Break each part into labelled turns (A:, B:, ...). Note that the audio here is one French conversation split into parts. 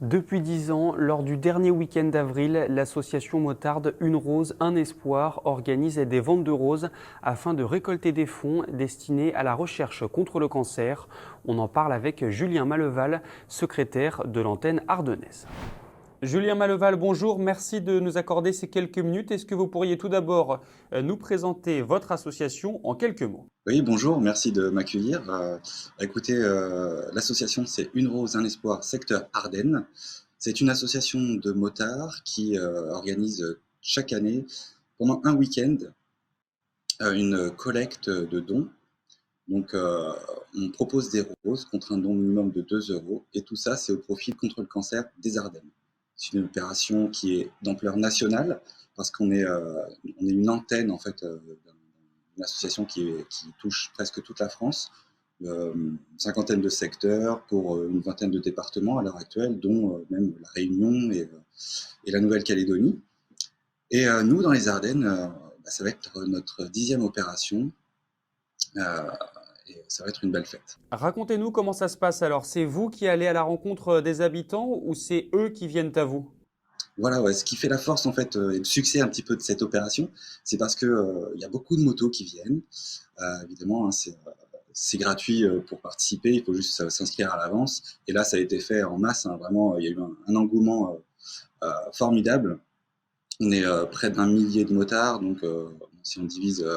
A: Depuis 10 ans, lors du dernier week-end d'avril, l'association motarde Une Rose, un Espoir organise des ventes de roses afin de récolter des fonds destinés à la recherche contre le cancer. On en parle avec Julien Maleval, secrétaire de l'antenne ardennaise. Julien Maleval, bonjour, merci de nous accorder ces quelques minutes. Est-ce que vous pourriez tout d'abord nous présenter votre association en quelques mots?
B: Oui, bonjour, merci de m'accueillir. Écoutez, l'association c'est Une Rose, un Espoir, secteur Ardennes. C'est une association de motards qui organise chaque année, pendant un week-end, une collecte de dons. Donc, on propose des roses contre un don minimum de 2 euros, et tout ça, c'est au profit contre le cancer des Ardennes. C'est une opération qui est d'ampleur nationale parce on est une antenne en fait d'une association qui touche presque toute la France, une cinquantaine de secteurs pour une vingtaine de départements à l'heure actuelle, dont même la Réunion et la Nouvelle-Calédonie. Et nous, dans les Ardennes, ça va être notre 10e opération. Euh, et ça va être une belle fête.
A: Racontez-nous comment ça se passe alors. C'est vous qui allez à la rencontre des habitants ou c'est eux qui viennent à vous?
B: Voilà, ouais, ce qui fait la force en fait et le succès un petit peu de cette opération, c'est parce que il y a beaucoup de motos qui viennent. Évidemment, hein, c'est gratuit pour participer, il faut juste s'inscrire à l'avance. Et là, ça a été fait en masse, hein, vraiment, il y a eu un engouement formidable. On est près d'un millier de motards, donc si on divise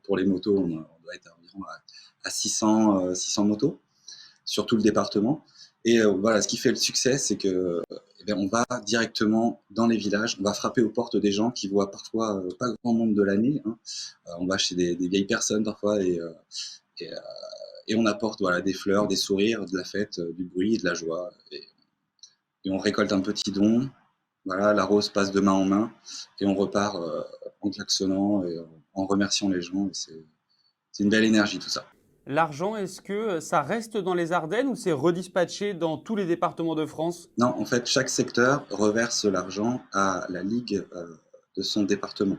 B: pour les motos, on doit être environ à 600 motos sur tout le département. Et voilà, ce qui fait le succès, c'est que on va directement dans les villages, on va frapper aux portes des gens qui voient parfois pas grand monde de l'année, hein. On va chez des vieilles personnes parfois et, euh, et on apporte voilà, des fleurs, des sourires, de la fête, du bruit et de la joie. Et on récolte un petit don. Voilà, la rose passe de main en main et on repart en klaxonnant et en remerciant les gens. C'est une belle énergie tout ça.
A: L'argent, est-ce que ça reste dans les Ardennes ou c'est redispatché dans tous les départements de France?
B: Non, en fait, chaque secteur reverse l'argent à la ligue de son département.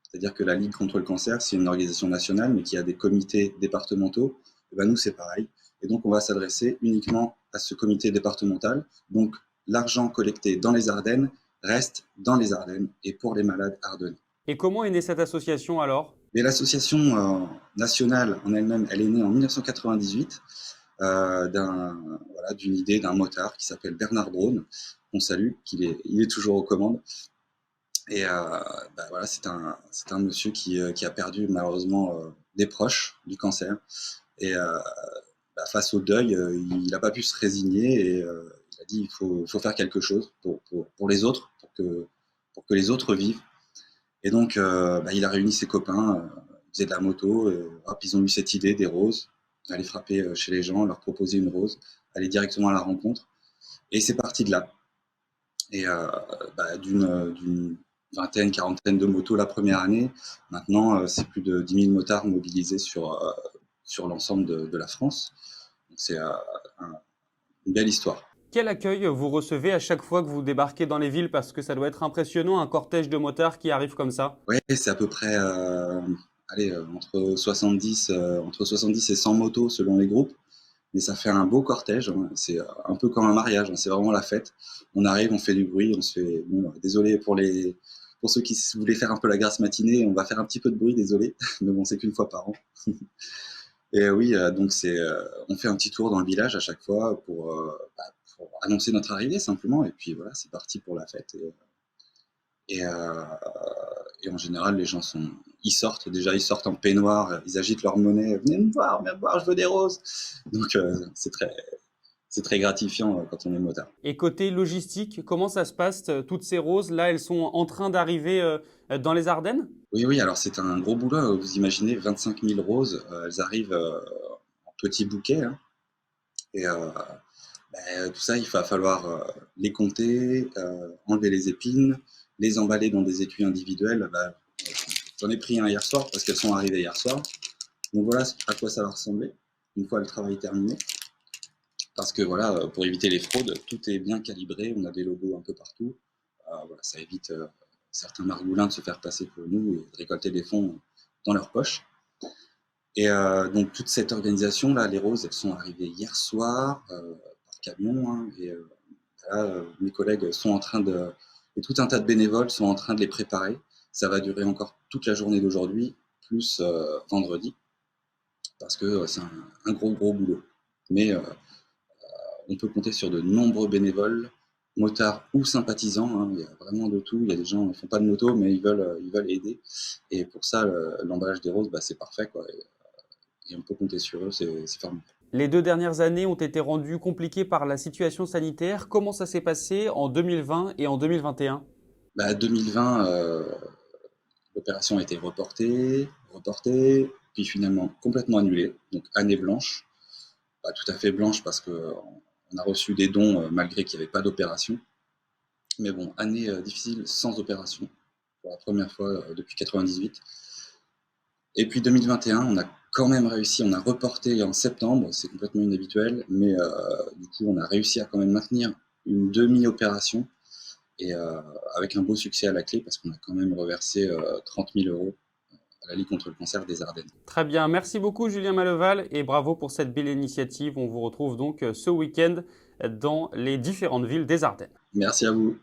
B: C'est-à-dire que la Ligue contre le cancer, c'est une organisation nationale, mais qui a des comités départementaux. Et ben nous, c'est pareil. Et donc, on va s'adresser uniquement à ce comité départemental. Donc, l'argent collecté dans les Ardennes reste dans les Ardennes et pour les malades ardennais.
A: Et comment est née cette association alors?
B: Mais l'association nationale en elle-même, elle est née en 1998 voilà, d'une idée d'un motard qui s'appelle Bernard Braun, qu'on salue, il est toujours aux commandes. Et voilà, c'est un monsieur qui a perdu malheureusement des proches du cancer. Et face au deuil, il n'a pas pu se résigner et il a dit il faut faire quelque chose pour les autres, pour que les autres vivent. Et donc, il a réuni ses copains, ils faisaient de la moto, hop, ils ont eu cette idée des roses, aller frapper chez les gens, leur proposer une rose, aller directement à la rencontre. Et c'est parti de là. Et d'une vingtaine, quarantaine de motos la première année. Maintenant, c'est plus de 10 000 motards mobilisés sur l'ensemble de la France. Donc c'est une belle histoire.
A: Quel accueil vous recevez à chaque fois que vous débarquez dans les villes? Parce que ça doit être impressionnant, un cortège de motards qui arrive comme ça.
B: Ouais, c'est à peu près allez, entre 70 et 100 motos selon les groupes. Mais ça fait un beau cortège, hein. C'est un peu comme un mariage, hein. C'est vraiment la fête. On arrive, on fait du bruit, on se fait. Bon, désolé pour ceux qui voulaient faire un peu la grasse matinée, on va faire un petit peu de bruit, désolé. Mais bon, c'est qu'une fois par an. Et oui, donc on fait un petit tour dans le village à chaque fois pour annoncer notre arrivée simplement. Et puis voilà, c'est parti pour la fête. Et, euh, et en général, les gens ils sortent déjà, ils sortent en peignoir, ils agitent leur monnaie. Venez me voir, je veux des roses. Donc c'est très gratifiant quand on est motard.
A: Et côté logistique, comment ça se passe? Toutes ces roses, là, elles sont en train d'arriver dans les Ardennes?
B: Oui, oui, alors c'est un gros boulot. Vous imaginez 25 000 roses, elles arrivent en petits bouquets, hein. Et tout ça, il va falloir les compter, enlever les épines, les emballer dans des étuis individuels. J'en ai pris un hier soir parce qu'elles sont arrivées hier soir. Donc voilà à quoi ça va ressembler une fois le travail terminé. Parce que voilà, pour éviter les fraudes, tout est bien calibré, on a des logos un peu partout. Voilà, ça évite certains margoulins de se faire passer pour nous et de récolter des fonds dans leur poche. Et donc toute cette organisation là, les roses, elles sont arrivées hier soir par camion, hein, et Là, mes collègues sont en train de et tout un tas de bénévoles sont en train de les préparer. Ça va durer encore toute la journée d'aujourd'hui, plus, vendredi, parce que, c'est un gros boulot. Mais, on peut compter sur de nombreux bénévoles, motards ou sympathisants, hein. Il y a vraiment de tout. Il y a des gens qui font pas de moto, mais ils veulent aider et pour ça, l'emballage des roses, bah, c'est parfait, quoi et on peut compter sur eux, c'est formidable.
A: Les 2 dernières années ont été rendues compliquées par la situation sanitaire. Comment ça s'est passé en 2020 et en 2021?
B: Bah, 2020, l'opération a été reportée, puis finalement complètement annulée, donc année blanche. Pas tout à fait blanche parce qu'on a reçu des dons, malgré qu'il y avait pas d'opération. Mais bon, année, difficile sans opération, pour la première fois, depuis 98. Et puis 2021, on a quand même réussi, on a reporté en septembre, c'est complètement inhabituel, mais du coup, on a réussi à quand même maintenir une demi-opération et avec un beau succès à la clé parce qu'on a quand même reversé 30 000 € à la Ligue contre le cancer des Ardennes.
A: Très bien, merci beaucoup Julien Maleval et bravo pour cette belle initiative. On vous retrouve donc ce week-end dans les différentes villes des Ardennes.
B: Merci à vous.